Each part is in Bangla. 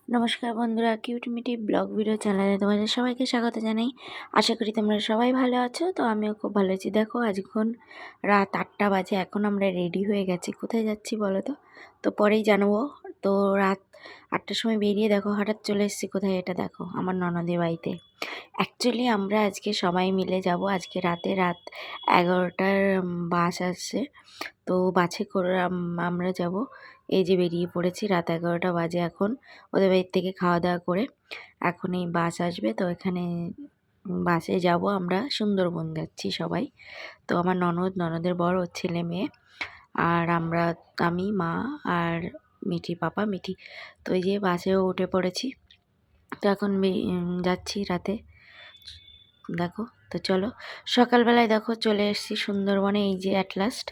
নমস্কার বন্ধুরা, কিউটিমিটি ব্লগ ভিডিও চ্যানেলে তোমাদের সবাইকে স্বাগত জানাই। আশা করি তোমরা সবাই ভালো আছো। তো আমিও খুব ভালো আছি। দেখো এখন রাত 8টা বাজে, এখন আমরা রেডি হয়ে গেছি। কোথায় যাচ্ছি বলো তো? তো পরেই জানাবো। তো রাত 8টার সময় বেরিয়ে দেখো হঠাৎ চলে এসেছি কোথায়, এটা দেখো আমার ননদের বাড়িতে। অ্যাকচুয়ালি আমরা আজকে সবাই মিলে যাব। আজকে রাত 11টার বাস আসছে। তো বাসে করে আমরা যাব। এই যে বেরিয়ে পড়েছি, রাত 11টা বাজে এখন। ওদের বাড়ির থেকে খাওয়া দাওয়া করে এখন এই বাস আসবে। তো এখানে বাসে যাব, আমরা সুন্দরবন যাচ্ছি সবাই। তো আমার ননদের বর, ওর ছেলে মেয়ে, আর আমি, মা আর মিঠি, পাপা মিঠি। তো এই যে বাসেও উঠে পড়েছি। তো এখন যাচ্ছি রাতে, দেখো। তো চলো, সকালবেলায় দেখো চলে এসেছি সুন্দরবনে। এই যে অ্যাট লাস্ট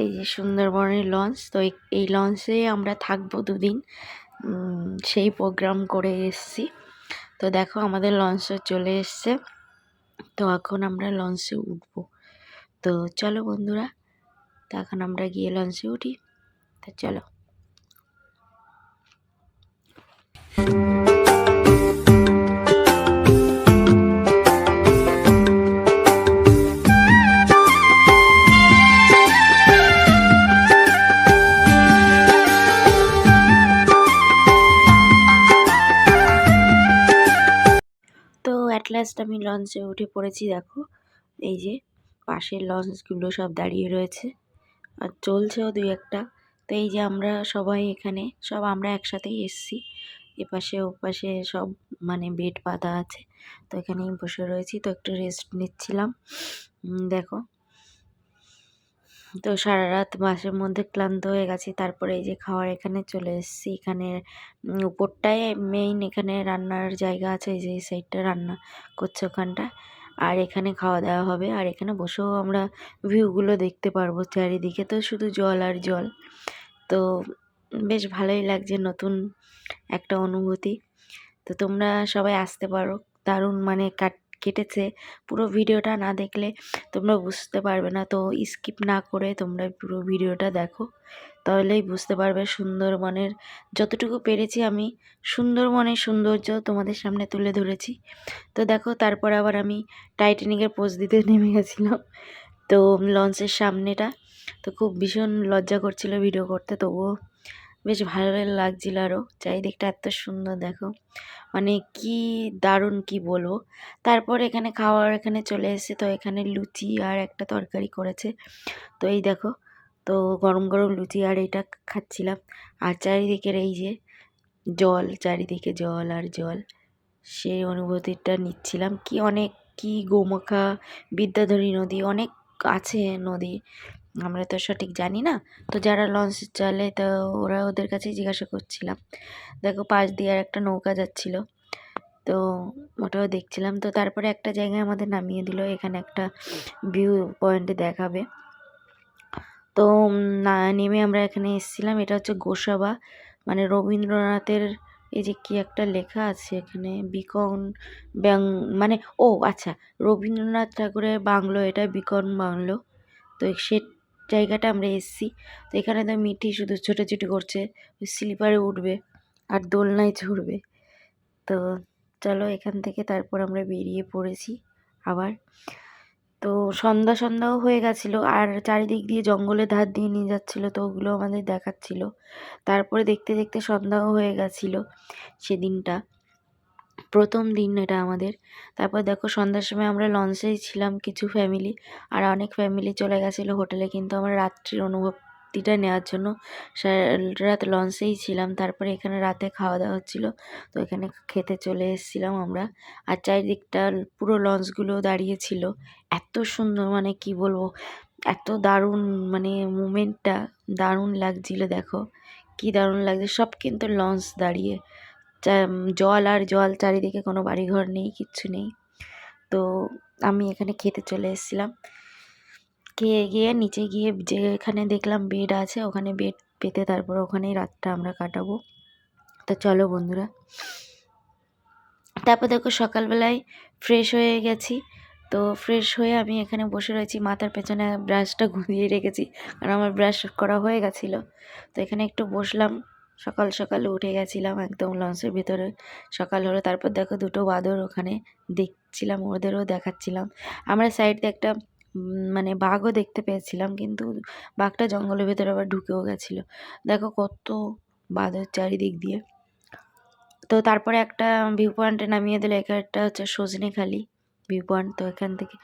এই যে সুন্দরবনের লঞ্চ। তো এই লঞ্চে আমরা থাকবো 2 দিন, সেই প্রোগ্রাম করে এসেছি। তো দেখো আমাদের লঞ্চে চলে এসছে। তো এখন আমরা লঞ্চে উঠবো। তো চলো বন্ধুরা, তো এখন আমরা গিয়ে লঞ্চে উঠি। তো চলো। তো অ্যাট লাস্ট আমি লঞ্চে উঠে পড়েছি। দেখো এই যে পাশের লঞ্চগুলো সব দাঁড়িয়ে রয়েছে, আর চলছেও 2-1টা। তো এই যে আমরা সবাই এখানে আমরা একসাথেই এসছি। এপাশে ওপাশে সব মানে বেড পাতা আছে। তো এখানেই বসে রয়েছি। তো একটু রেস্ট নিচ্ছিলাম। দেখো, তো সারা রাত বাসের মধ্যে ক্লান্ত হয়ে গেছি। তারপরে এই যে খাওয়ার এখানে চলে এসেছি। এখানে উপরটায় মেইন এখানে রান্নার জায়গা আছে। এই যে এই সাইডটা রান্না করছে ওখানটা, আর এখানে খাওয়া দাওয়া হবে। আর এখানে বসেও আমরা ভিউগুলো দেখতে পারবো চারিদিকে। তো শুধু জল আর জল। তো বেশ ভালোই লাগছে, নতুন একটা অনুভূতি। তো তোমরা সবাই আসতে পারো। দারুণ মানে কেটেছে। পুরো ভিডিওটা না দেখলে তোমরা বুঝতে পারবে না। তো স্কিপ না করে তোমরা পুরো ভিডিওটা দেখো, তাহলেই বুঝতে পারবে। সুন্দরবনের যতটুকু পেরেছি আমি সুন্দরবনের সৌন্দর্য তোমাদের সামনে তুলে ধরেছি। তো দেখো, তারপর আবার আমি টাইটানিকের পোজ দিতে নেমে গেছিলাম। তো লঞ্চের সামনেটা তো খুব ভীষণ লজ্জা করছিল ভিডিও করতে, তবুও বেশ ভালো লাগছিল। আরও চারিদিকটা এত সুন্দর, দেখো মানে কি দারুণ, কি বলবো। তারপর এখানে এখানে চলে এসেছে। তো এখানে লুচি আর একটা তরকারি করেছে। তো এই দেখো, তো গরম গরম লুচি আর এটা খাচ্ছিলাম। আর চারিদিকের এই যে জল, চারিদিকে জল আর জল, সেই অনুভূতিটা নিচ্ছিলাম। কি গোমাখা, বিদ্যাধরী নদী, অনেক আছে নদী, আমরা তো সঠিক জানি না। তো যারা লঞ্চ চালে তো ওদের কাছেই জিজ্ঞাসা করছিলাম। দেখো পাশ দিয়ে আর একটা নৌকা যাচ্ছিল, তো ওটাও দেখছিলাম। তো তারপরে একটা জায়গায় আমাদের নামিয়ে দিল, এখানে একটা ভিউ পয়েন্টে দেখাবে। তো নেমে আমরা এখানে এসেছিলাম। এটা হচ্ছে গোসাবা, মানে রবীন্দ্রনাথের এই যে কি একটা লেখা আছে এখানে, বিকন মানে ও আচ্ছা, রবীন্দ্রনাথ ঠাকুরের বাংলো, এটা বিকন বাংলো। তো সে জায়গাটা আমরা এসেছি। তো এখানে তো মিঠি শুধু ছোটাছুটি করছে, স্লিপারে উঠবে আর দোলনায় চড়বে। তো চলো এখান থেকে তারপর আমরা বেরিয়ে পড়েছি আবার। তো সন্ধ্যাও হয়ে গেছিলো, আর চারিদিক দিয়ে জঙ্গলের ধার দিয়ে নিয়ে যাচ্ছিলো, তো ওগুলো আমাদের দেখাচ্ছিল। তারপরে দেখতে দেখতে সন্ধ্যাও হয়ে গেছিলো। সেদিনটা প্রথম দিন এটা আমাদের। তারপর দেখো সন্ধ্যার সময় আমরা লঞ্চেই ছিলাম কিছু ফ্যামিলি, আর অনেক ফ্যামিলি চলে গেছিলো হোটেলে। কিন্তু আমরা রাত্রির অনুভূতিটা নেওয়ার জন্য রাত লঞ্চেই ছিলাম। তারপরে এখানে রাতে খাওয়া দাওয়া হচ্ছিলো, তো এখানে খেতে চলে এসেছিলাম আমরা। আর চারিদিকটা পুরো লঞ্চগুলো দাঁড়িয়ে ছিল। এত সুন্দর, মানে কি বলবো, এত দারুণ, মানে মুমেন্টটা দারুণ লাগছিল। দেখো কি দারুণ লাগছে সব, কিন্তু লঞ্চ দাঁড়িয়ে, জল আর জল, চারিদিকে কোনো বাড়িঘর নেই, কিচ্ছু নেই। তো আমি এখানে খেতে চলে এসেছিলাম। খেয়ে গিয়ে নিচে গিয়ে যেখানে দেখলাম বেড আছে, ওখানে বেড পেতে তারপর ওখানেই রাতটা আমরা কাটাবো। তো চলো বন্ধুরা, তারপর দেখো সকালবেলায় ফ্রেশ হয়ে গেছি। তো ফ্রেশ হয়ে আমি এখানে বসে রয়েছি, মাথার পেছনে ব্রাশটা ঘুরিয়ে রেখেছি, কারণ আমার ব্রাশ করা হয়ে গেছিলো। তো এখানে একটু বসলাম সকাল সকাল উঠে গেছিলাম একদম লঞ্চের ভিতরে। সকাল হলো, তারপর দেখো দুটো বাঁদর ওখানে দেখছিলাম, ওদেরও দেখাচ্ছিলাম। আমরা সাইড দিয়ে একটা মানে বাঘও দেখতে পেয়েছিলাম, কিন্তু বাঘটা জঙ্গলের ভিতরে আবার ঢুকেও গেছিলো। দেখো কত বাঁদর চারিদিক দিয়ে। তো তারপরে একটা ভিউ পয়েন্টে নামিয়ে দিল, এখানটা হচ্ছে সজনেখালি ভিউ পয়েন্ট। তো এখান থেকে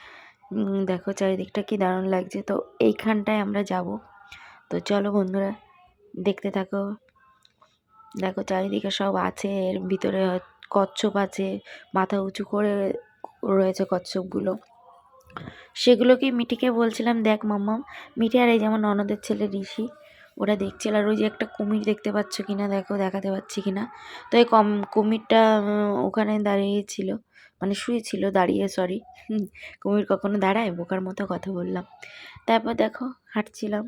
দেখো চারিদিকটা কি দারুণ লাগছে। তো এইখানটায় আমরা যাব। তো চলো বন্ধুরা, দেখতে থাকো। দেখো চারিদিকে সব আছে, এর ভিতরে কচ্ছপ আছে, মাথা উঁচু করে রয়েছে কচ্ছপগুলো। সেগুলোকে মিঠিকে বলছিলাম, দেখ মাম্মাম। মিঠি আর এই যেমন ননদের ছেলে ঋষি, ওরা দেখছিল। আর ওই যে একটা কুমির দেখতে পাচ্ছ কিনা দেখো, দেখাতে পাচ্ছি কিনা। তো এই কুমিরটা ওখানে দাঁড়িয়েছিল, মানে শুয়েছিল, দাঁড়িয়ে সরি, কুমির কখনো দাঁড়ায়? বোকার মতো কথা বললাম। তারপর দেখো হাঁটছিলাম,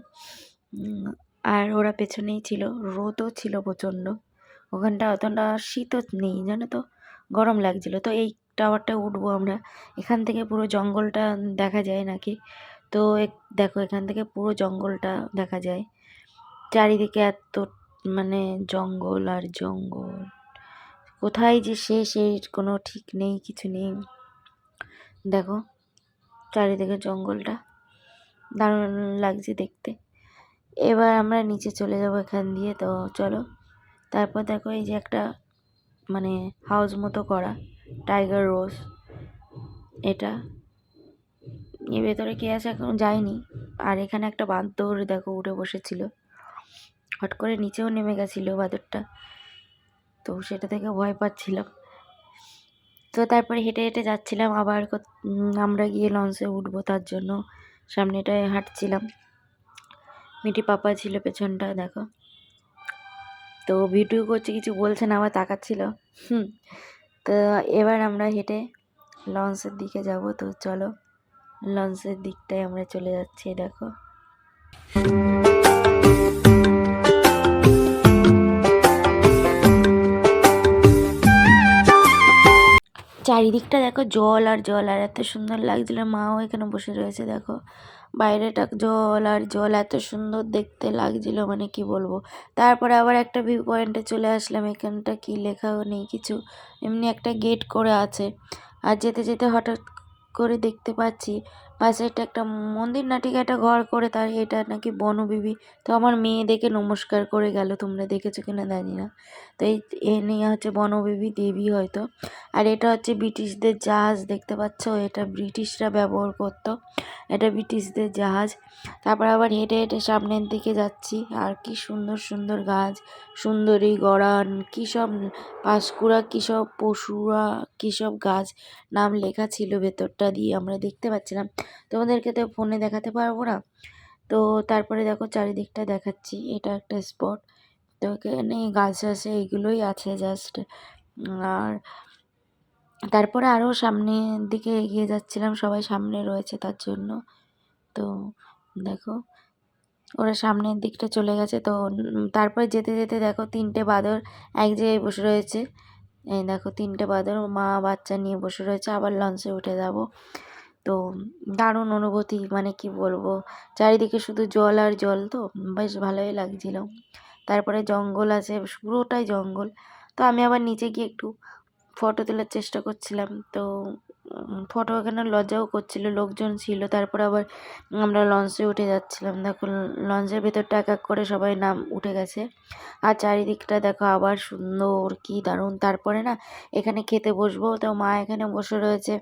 আর ওরা পেছনেই ছিল। রোদও ছিল প্রচণ্ড, ওখানটা অতটা শীতও নেই জানো তো, গরম লাগছিল। তো এই টাওয়ারটা উঠবো আমরা, এখান থেকে পুরো জঙ্গলটা দেখা যায় নাকি। তো দেখো এখান থেকে পুরো জঙ্গলটা দেখা যায়, চারিদিকে এত মানে জঙ্গল আর জঙ্গল, কোথায় যে শেষ এর কোনো ঠিক নেই, কিছু নেই। দেখো চারিদিকে জঙ্গলটা দারুণ লাগছে দেখতে। এবার আমরা নিচে চলে যাব এখান দিয়ে। তো চলো, তারপর দেখো এই যে একটা মানে হাউস মতো করা, টাইগার রোজ, এটা এর ভেতরে কে আছে এখন যায়নি। আর এখানে একটা বাঁদর দেখো উঠে বসেছিল, হট করে নিচেও নেমে গেছিলো বাঁদরটা, তো সেটা থেকে ভয় পাচ্ছিলাম। তো তারপরে হেঁটে হেঁটে যাচ্ছিলাম, আবার আমরা গিয়ে লঞ্চে উঠবো, তার জন্য সামনেটায় হাঁটছিলাম। মিটি পাপা ছিল পেছনটা দেখো। তো ভিডিও করছে, কিছু বলছে না, আবার তাকাচ্ছিল। তো এবার আমরা হেঁটে লঞ্চের দিকে যাব। তো চলো, লঞ্চের দিকটায় আমরা চলে যাচ্ছি। দেখো চারিদিকটা দেখো জল আর জল, আর এত সুন্দর লাগছিল। মাও এখানে বসে রয়েছে দেখো, বাইরেটা জল আর জল, এত সুন্দর দেখতে লাগছিল মানে কি বলবো। তারপরে আবার একটা ভিউ পয়েন্টে চলে আসলাম, এখানটা কি লেখাও নেই কিছু, এমনি একটা গেট করে আছে। আর যেতে যেতে হঠাৎ করে দেখতে পাচ্ছি পাশে একটা মন্দির না ঠিক একটা ঘর করে, তার এটা নাকি বনবিবি। তো আমার মেয়ে দেখে নমস্কার করে গেল, তোমরা দেখেছো কিনা জানি না। তো এ নিয়ে হচ্ছে বনবিবি দেবী হয়তো। আর এটা হচ্ছে ব্রিটিশদের জাহাজ, দেখতে পাচ্ছ, এটা ব্রিটিশরা ব্যবহার করতো, এটা ব্রিটিশদের জাহাজ। তারপর আবার হেঁটে হেঁটে সামনের দিকে যাচ্ছি, আর কি সুন্দর সুন্দর গাছ, সুন্দরী গরান, কী সব পাঁশকুড়া, কী সব পশুরা, কী সব গাছ নাম লেখা ছিল ভেতরটা দিয়ে, আমরা দেখতে পাচ্ছিলাম। তোমাদেরকে তো ফোনে দেখাতে পারবো না। তো তারপরে দেখো চারিদিকটা দেখাচ্ছি, এটা একটা স্পট। তো এখানে গাছ আছে, এগুলোই আছে জাস্ট। আর তারপরে আরও সামনের দিকে এগিয়ে যাচ্ছিলাম, সবাই সামনে রয়েছে তার জন্য। তো দেখো ওরা সামনের দিকটা চলে গেছে। তো তারপরে যেতে যেতে দেখো তিনটে বাঁদর এক জায়গায় বসে রয়েছে। এই দেখো তিনটে বাঁদর মা বাচ্চা নিয়ে বসে রয়েছে, আবার লঞ্চে উঠে যাব। তো দারুণ অনুভূতি, মানে কি বলবো, চারিদিকে শুধু জল আর জল, তো বেশ ভালোই লাগছিল। তারপরে জঙ্গল আছে, পুরোটাই জঙ্গল। তো আমি আবার নিচে গিয়ে একটু ফটো তোলার চেষ্টা করছিলাম। তো ফটো এখানে লজ্জাও করছিল, লোকজন ছিল। তারপর আবার আমরা লঞ্চে উঠে যাচ্ছিলাম, দেখো লঞ্চের ভেতরটা এক এক করে সবাই নাম উঠে গেছে। আর চারিদিকটা দেখো আবার সুন্দর, কি দারুণ। তারপরে না এখানে খেতে বসবো, তো মা এখানে বসে রয়েছে।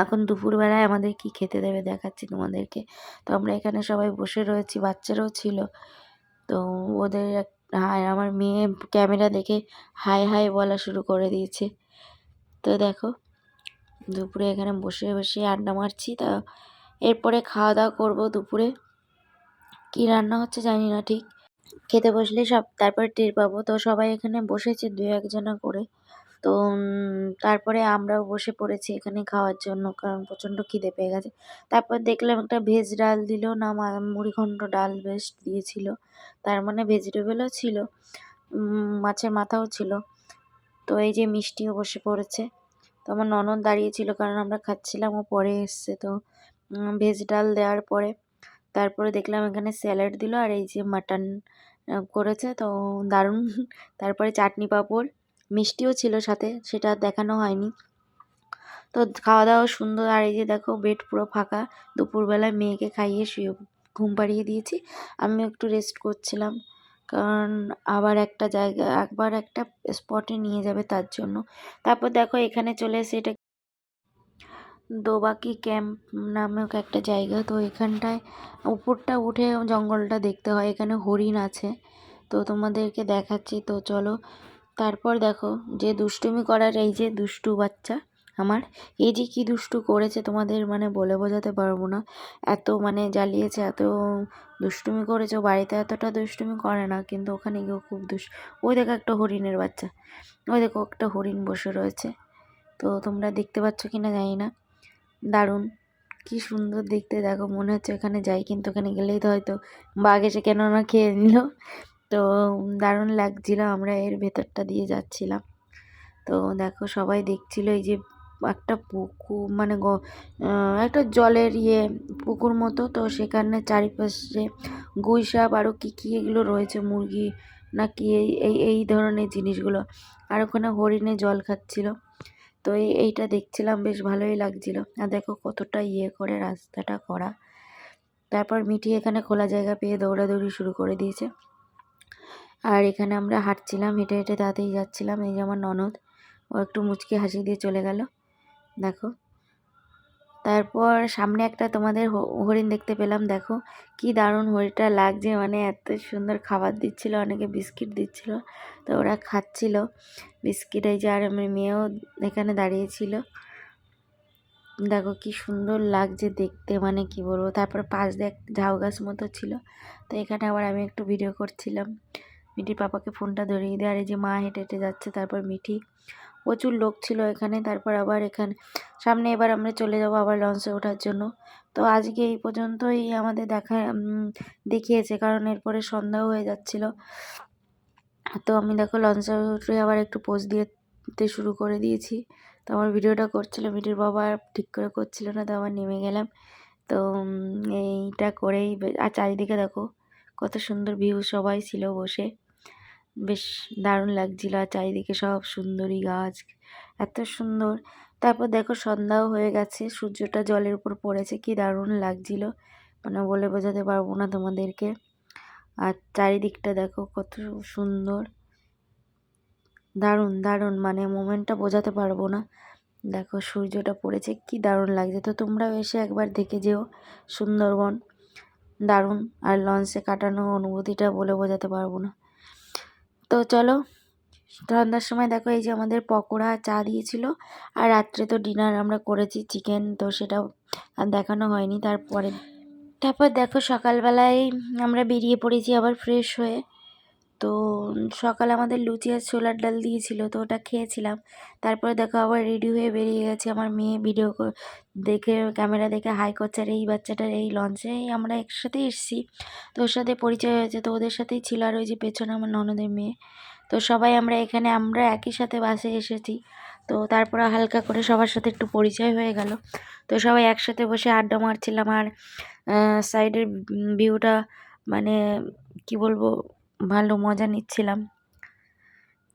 এখন দুপুরবেলায় আমাদের কি খেতে দেবে দেখাচ্ছি তোমাদেরকে। তো আমরা এখানে সবাই বসে রয়েছি, বাচ্চারাও ছিল। তো ওদের হাই, আমার মেয়ে ক্যামেরা দেখে হাই হাই বলা শুরু করে দিয়েছে। তো দেখো দুপুরে এখানে বসে বসে আড্ডা মারছি। তা এরপরে খাওয়া দাওয়া করবো। দুপুরে কি রান্না হচ্ছে জানি না ঠিক, খেতে বসলে সব তারপরে টের পাবো। তো সবাই এখানে বসেছে দু একজনা করে। তো তারপরে আমরাও বসে পড়েছি এখানে খাওয়ার জন্য, কারণ প্রচণ্ড খিদে পেয়ে গেছে। তারপর দেখলাম একটা ভেজ ডাল দিল না, মুড়িঘণ্ট ডাল বেশ দিয়েছিল, তার মানে ভেজিটেবলও ছিল, মাছের মাথাও ছিল। তো এই যে মিষ্টিও বসে পড়েছে। তো আমার ননদ দাঁড়িয়েছিল, কারণ আমরা খাচ্ছিলাম, ও পরে এসছে। তো ভেজ ডাল দেওয়ার পরে তারপরে দেখলাম এখানে স্যালাড দিল, আর এই যে মাটন করেছে, তো দারুণ। তারপরে চাটনি পাঁপড় মিষ্টিও ছিল সাথে, সেটা দেখানো হয়নি। তো খাওয়া দাওয়া সুন্দর। আর এই যে দেখো বেড পুরো ফাঁকা। দুপুরবেলায় মেয়েকে খাইয়ে শুয়ে ঘুম পাড়িয়ে দিয়েছি, আমি একটু রেস্ট করছিলাম, কারণ একবার একটা স্পটে নিয়ে যাবে তার জন্য। তারপর দেখো এখানে চলে এসে, এটা দোবাকি ক্যাম্প নামক একটা জায়গা। তো এখানটায় উপরটা উঠে জঙ্গলটা দেখতে হয়, এখানে হরিণ আছে, তো তোমাদেরকে দেখাচ্ছি, তো চলো। তারপর দেখো যে দুষ্টুমি করার, এই যে দুষ্টু বাচ্চা আমার, এই যে কি দুষ্টু করেছে তোমাদের মানে বলে বোঝাতে পারবো না। এত মানে জ্বালিয়েছে, এত দুষ্টুমি করেছে। বাড়িতে এতটা দুষ্টুমি করে না, কিন্তু ওখানে গিয়েও খুব ওই দেখো একটা হরিণের বাচ্চা, ওই দেখো একটা হরিণ বসে রয়েছে। তো তোমরা দেখতে পাচ্ছ কি না জানি না। দারুণ, কি সুন্দর দেখতে, দেখো মনে হচ্ছে এখানে যাই, কিন্তু ওখানে গেলেই তো হয়তো বাঘ এসে কেন না খেয়ে নিল। তো দারুণ লাগছিল, আমরা এর ভেতরটা দিয়ে যাচ্ছিলাম। তো দেখো সবাই দেখছিল, এই যে একটা পুকুর মানে একটা জলের পুকুর মতো, তো সেখানে চারিপাশে গুই সাপ আরও কী কী এগুলো রয়েছে, মুরগি নাকি এই ধরনের জিনিসগুলো। আর ওখানে হরিণে জল খাচ্ছিল। তো এইটা দেখছিলাম, বেশ ভালোই লাগছিল। আর দেখো কতটা করে রাস্তাটা করা। তারপর মিঠি এখানে খোলা জায়গা পেয়ে দৌড়াদৌড়ি শুরু করে দিয়েছে। আর এখানে আমরা হাঁটছিলাম, হেঁটে হেঁটে তাড়াতাড়ি যাচ্ছিলাম। এই যে আমার ননদ, ও একটু মুচকি হাসি দিয়ে চলে গেল, দেখো। তারপর সামনে একটা তোমাদের হরিণ দেখতে পেলাম, দেখো কি দারুণ হরিণটা লাগছে, মানে এত সুন্দর খাবার দিচ্ছিল, অনেকে বিস্কিট দিচ্ছিল, তো ওরা খাচ্ছিল বিস্কিট। এই যে আর আমার মেয়েও এখানে দাঁড়িয়েছিল, দেখো কি সুন্দর লাগছে দেখতে, মানে কি বলবো। তারপর পাশ দিয়ে ঝাউ গাছ মতো ছিল, তো এখানে আবার আমি একটু ভিডিও করছিলাম। মিঠির পাপাকে ফোনটা ধরিয়ে দিয়ে, আর এই যে মা হেঁটে হেঁটে যাচ্ছে, তারপর মিঠি। প্রচুর লোক ছিল এখানে। তারপর আবার এখানে সামনে এবার আমরা চলে যাব আবার লঞ্চে ওঠার জন্য। তো আজকে এই পর্যন্তই আমাদের দেখিয়েছে, কারণ এরপরে সন্ধ্যাও হয়ে যাচ্ছিল। তো আমি দেখো লঞ্চে উঠে আবার একটু পোজ দিতে শুরু করে দিয়েছি। তো আমার ভিডিওটা করছিল, মিঠির বাবা ঠিক করে করছিল না, তো আবার নেমে গেলাম। তো এইটা করেই, আর চারিদিকে দেখো কত সুন্দর ভিউ, সবাই ছিল বসে, বেশ দারুণ লাগছিল। আর চারিদিকে সব সুন্দরী গাছ, এত সুন্দর। তারপর দেখো সন্ধ্যাও হয়ে গেছে, সূর্যটা জলের উপর পড়েছে, কি দারুণ লাগছিল, মানে বলে বোঝাতে পারবো না তোমাদেরকে। আর চারিদিকটা দেখো কত সুন্দর, দারুণ দারুণ, মানে মোমেন্টটা বোঝাতে পারবো না। দেখো সূর্যটা পড়েছে, কি দারুণ লাগছে। তো তোমরাও এসে একবার দেখে যেও সুন্দরবন, দারুণ। আর লঞ্চে কাটানো অনুভূতিটা বলে বোঝাতে পারবো না। তো চলো, সন্ধ্যার সময় দেখো এই যে আমাদের পকোড়া চা দিয়েছিল। আর রাত্রে তো ডিনার আমরা করেছি চিকেন, তো সেটাও আর দেখানো হয়নি। তারপর দেখো সকালবেলায় আমরা বেরিয়ে পড়েছি আবার ফ্রেশ হয়ে। তো সকালে আমাদের লুচি আর ছোলার ডাল দিয়েছিল, তো ওটা খেয়েছিলাম। তারপরে দেখো আবার রেডি হয়ে বেরিয়ে গেছে। আমার মেয়ে দেখে ক্যামেরা দেখে হাই করছে, আর এই বাচ্চাটার এই লঞ্চে আমরা একসাথেই এসেছি, তো ওর সাথে পরিচয় হয়েছে, তো ওদের সাথেই ছিল। আর ওই যে পেছনে আমার ননদের মেয়ে, তো সবাই আমরা একই সাথে বাসে এসেছি। তো তারপরে হালকা করে সবার সাথে একটু পরিচয় হয়ে গেল। তো সবাই একসাথে বসে আড্ডা মারছিলাম। আর সাইডের ভিউটা মানে কি বলবো, ভালো মজা নিচ্ছিলাম।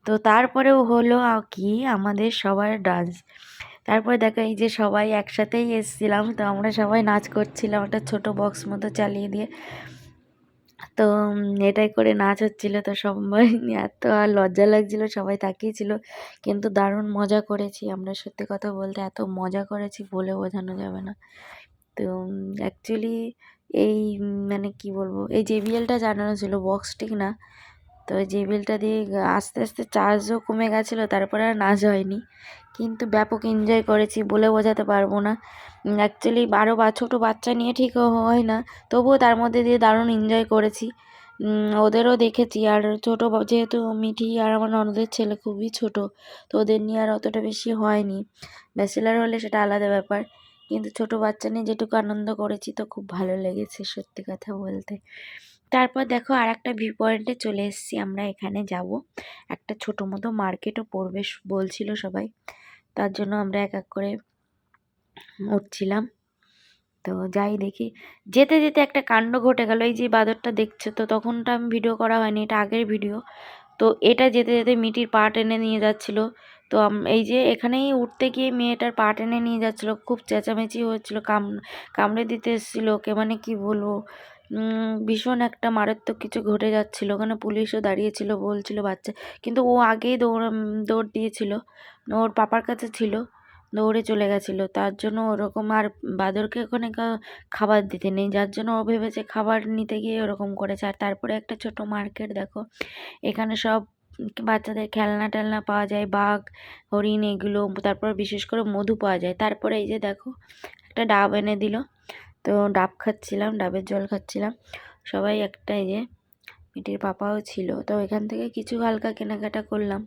তো তারপরেও হলো কি আমাদের সবার ডান্স। তারপরে দেখো এই যে সবাই একসাথেই এসেছিলাম, তো আমরা সবাই নাচ করছিলাম একটা ছোট বক্স মতো চালিয়ে দিয়ে। তো এটাই করে নাচ হচ্ছিল। তো সবাই এত আর লজ্জা লাগছিল, সবাই তাকিয়েছিল, কিন্তু দারুণ মজা করেছি আমরা। সত্যি কথা বলতে এত মজা করেছি বলে বোঝানো যাবে না। তো অ্যাকচুয়ালি এই মানে কি বলবো, এই জেবিএলটা জানানো ছিল, বক্স ঠিক না। তো জেবিএলটা দিয়ে আস্তে আস্তে চার্জও কমে গেছিলো, তারপরে আর নাচ হয়নি, কিন্তু ব্যাপক এনজয় করেছি বলে বোঝাতে পারবো না। অ্যাকচুয়ালি আরও ছোটো বাচ্চা নিয়ে ঠিক হয় না, তবুও তার মধ্যে দিয়ে দারুণ এনজয় করেছি। ওদেরও দেখেছি। আর ছোটো যেহেতু মিঠি আর আমার ননদের ছেলে খুবই ছোট, তো ওদের নিয়ে আর অতটা বেশি হয়নি। ব্যাচেলার হলে সেটা আলাদা ব্যাপার, কিন্তু ছোটো বাচ্চা নিয়ে যেটুকু আনন্দ করেছি, তো খুব ভালো লেগেছে সত্যি কথা বলতে। তারপর দেখো আর একটা ভিউ পয়েন্টে চলে এসেছি আমরা, এখানে যাব একটা ছোটো মতো মার্কেটও পড়বে বলছিল সবাই, তার জন্য আমরা এক এক করে উঠছিলাম। তো যাই দেখি, যেতে যেতে একটা কাণ্ড ঘটে গেল। এই যে বাঁদরটা দেখছো, তো তখনটা আমি ভিডিও করা হয়নি, এটা আগের ভিডিও। তো এটা যেতে যেতে মিটির পা টেনে নিয়ে যাচ্ছিল। তো এই যে এখানেই উঠতে গিয়ে মেয়েটার পা টেনে নিয়ে যাচ্ছিলো, খুব চেঁচামেচি হচ্ছিলো, কামড়ে দিতে এসেছিলো ওকে, মানে কি বলবো, ভীষণ একটা মারাত্মক কিছু ঘটে যাচ্ছিলো। ওখানে পুলিশও দাঁড়িয়েছিল, বলছিল বাচ্চা, কিন্তু ও আগেই দৌড় দিয়েছিল, ওর পাপার কাছে ছিল, দৌড়ে চলে গেছিলো, তার জন্য ওরকম। আর বাঁদরকে ওখানে খাবার দিতে নেই, যার জন্য ও ভেবেছে খাবার নিতে গিয়ে ওরকম করেছে। আর তারপরে একটা ছোট মার্কেট দেখো, এখানে সব বাচ্চাদের খেলনা টেলনা পাওয়া যায়, বাঘ, হরিণ এগুলো, তারপর বিশেষ করে মধু পাওয়া যায়। তারপরে এই যে দেখো একটা ডাব এনে দিল, তো ডাব খাচ্ছিলাম, ডাবের জল খাচ্ছিলাম সবাই। একটা এই যে মিটির পাপাও ছিল, তো এখান থেকে কিছু হালকা কেনাকাটা করলাম।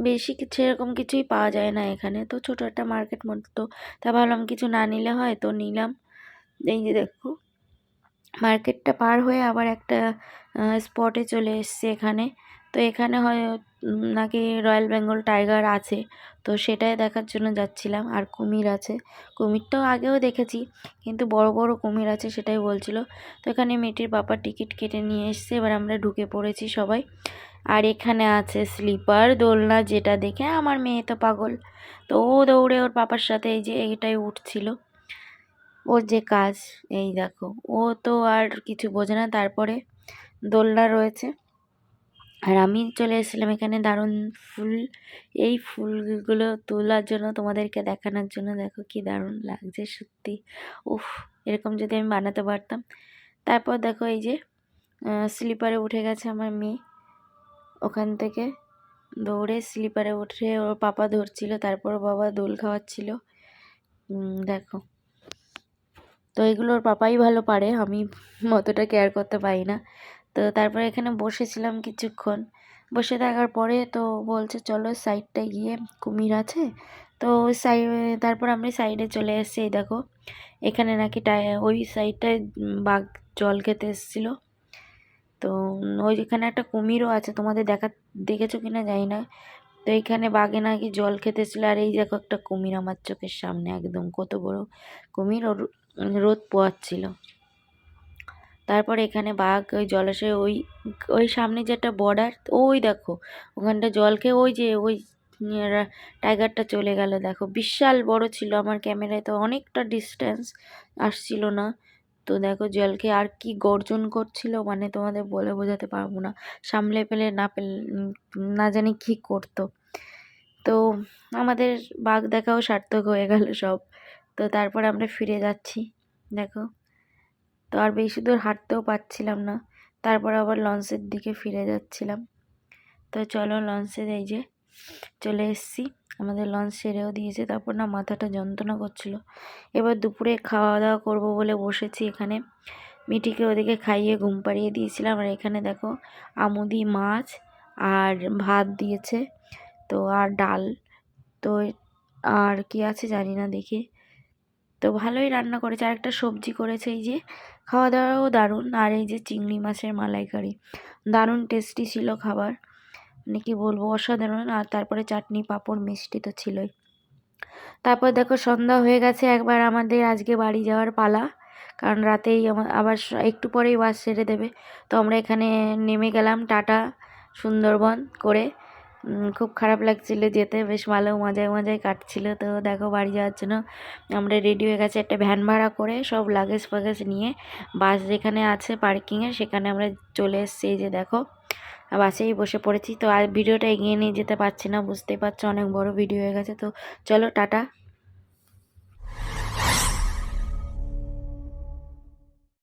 বেশি কিছু এরকম কিছুই পাওয়া যায় না এখানে, তো ছোটো একটা মার্কেট মতো, তা ভাবলাম কিছু না নিলে হয়, তো নিলাম। এই যে দেখো মার্কেটটা পার হয়ে আবার একটা স্পটে চলে এসছে এখানে। তো এখানে হয় নাকি রয়্যাল বেঙ্গল টাইগার আছে, তো সেটাই দেখার জন্য যাচ্ছিলাম। আর কুমির আছে, কুমিরটাও আগেও দেখেছি, কিন্তু বড় বড় কুমির আছে সেটাই বলছিল। তো এখানে মেয়েটির পাপা টিকিট কেটে নিয়ে এসছে, এবার আমরা ঢুকে পড়েছি সবাই। আর এখানে আছে স্লিপার দোলনা, যেটা দেখে আমার মেয়ে তো পাগল, তো ও দৌড়ে ওর পাপার সাথে এই যে এইটাই উঠছিল, ওর যে কাজ। এই দেখো ও তো আর কিছু বোঝে না। তারপরে দোলনা রয়েছে, আর আমি চলে এসেছিলাম এখানে দারুণ ফুল, এই ফুলগুলো তোলার জন্য, তোমাদেরকে দেখানোর জন্য। দেখো কি দারুণ লাগছে সত্যি, উফ, এরকম যদি আমি বানাতে পারতাম। তারপর দেখো এই যে স্লিপারে উঠে গেছে আমার মেয়ে, ওখান থেকে দৌড়ে স্লিপারে উঠে ওর পাপা ধরছিল, তারপর বাবা দোল খাওয়াচ্ছিল। দেখো, তো এগুলো ওর পাপাই ভালো পারে, আমি অতটা কেয়ার করতে পারি না। তো তারপরে এখানে বসেছিলাম কিছুক্ষণ, বসে থাকার পরে তো বলছে চলো সাইডটায় গিয়ে কুমির আছে, তো ওই তারপর আমি সাইডে চলে এসেছি। এই দেখো এখানে নাকি ওই সাইডটায় বাঘ জল খেতে এসেছিলো, তো ওইখানে একটা কুমিরও আছে, তোমাদের দেখেছো কিনা জানি না। তো এইখানে বাঘে নাকি জল খেতে এসেছিলো। আর এই দেখো একটা কুমির আমার চোখের সামনে, একদম কত বড় কুমির, ওর রোদ পোয়াচ্ছিল। তারপর এখানে বাঘ ওই জলাশয়ে ওই ওই সামনে যে একটা বর্ডার, ওই দেখো ওখানটা জল খেয়ে ওই যে ওই টাইগারটা চলে গেল। দেখো বিশাল বড় ছিল, আমার ক্যামেরায় তো অনেকটা ডিস্টেন্স আসছিল না। তো দেখো জল খেয়ে আর কি গর্জন করছিল, মানে তোমাদের বলে বোঝাতে পারবো না, সামলে পেলে না জানি কি করতো। তো আমাদের বাঘ দেখাও সার্থক হয়ে গেল সব। তো তারপর আমরা ফিরে যাচ্ছি দেখো, তো আর বেশি দূর হাঁটতেও পারছিলাম না, তারপর আবার লঞ্চের দিকে ফিরে যাচ্ছিলাম। তো চলো লঞ্চে এই যে চলে এসেছি, আমাদের লঞ্চ ছেড়েও দিয়েছে। তারপর না মাথাটা যন্ত্রণা করছিল, এবার দুপুরে খাওয়া দাওয়া করবো বলে বসেছি এখানে। মিঠিকে ওদিকে খাইয়ে ঘুম পাড়িয়ে দিয়েছিলাম, আর এখানে দেখো আমুদি মাছ আর ভাত দিয়েছে, তো আর ডাল, তো আর কি আছে জানি না দেখি। তো ভালোই রান্না করেছে, আর একটা সবজি করেছে, এই যে খাওয়া দাওয়াও দারুণ। আর এই যে চিংড়ি মাছের মালাইকারি, দারুণ টেস্টি ছিল খাবার, মানে কি বলবো, অসাধারণ। আর তারপরে চাটনি পাঁপড় মিষ্টি তো ছিলই। তারপর দেখো সন্ধ্যা হয়ে গেছে, একবার আমাদের আজকে বাড়ি যাওয়ার পালা, কারণ রাতেই আবার একটু পরেই বাস ছেড়ে দেবে। তো আমরা এখানে নেমে গেলাম টাটা সুন্দরবন করে। খুব খারাপ লাগছিল যেতে, বেশ ভালো মজায় মজায় কাটছিল। তো দেখো বাড়ি যাওয়ার জন্য আমরা রেডি হয়ে গেছে, একটা ভ্যান ভাড়া করে সব লাগেজ ফাগেজ নিয়ে বাস যেখানে আছে পার্কিংয়ে সেখানে আমরা চলে এসেছি। এই যে দেখো বাসেই বসে পড়েছি। তো আর ভিডিওটা এগিয়ে নিয়ে যেতে পারছি না, বুঝতেই পারছো অনেক বড় ভিডিও হয়ে গেছে। তো চলো টাটা।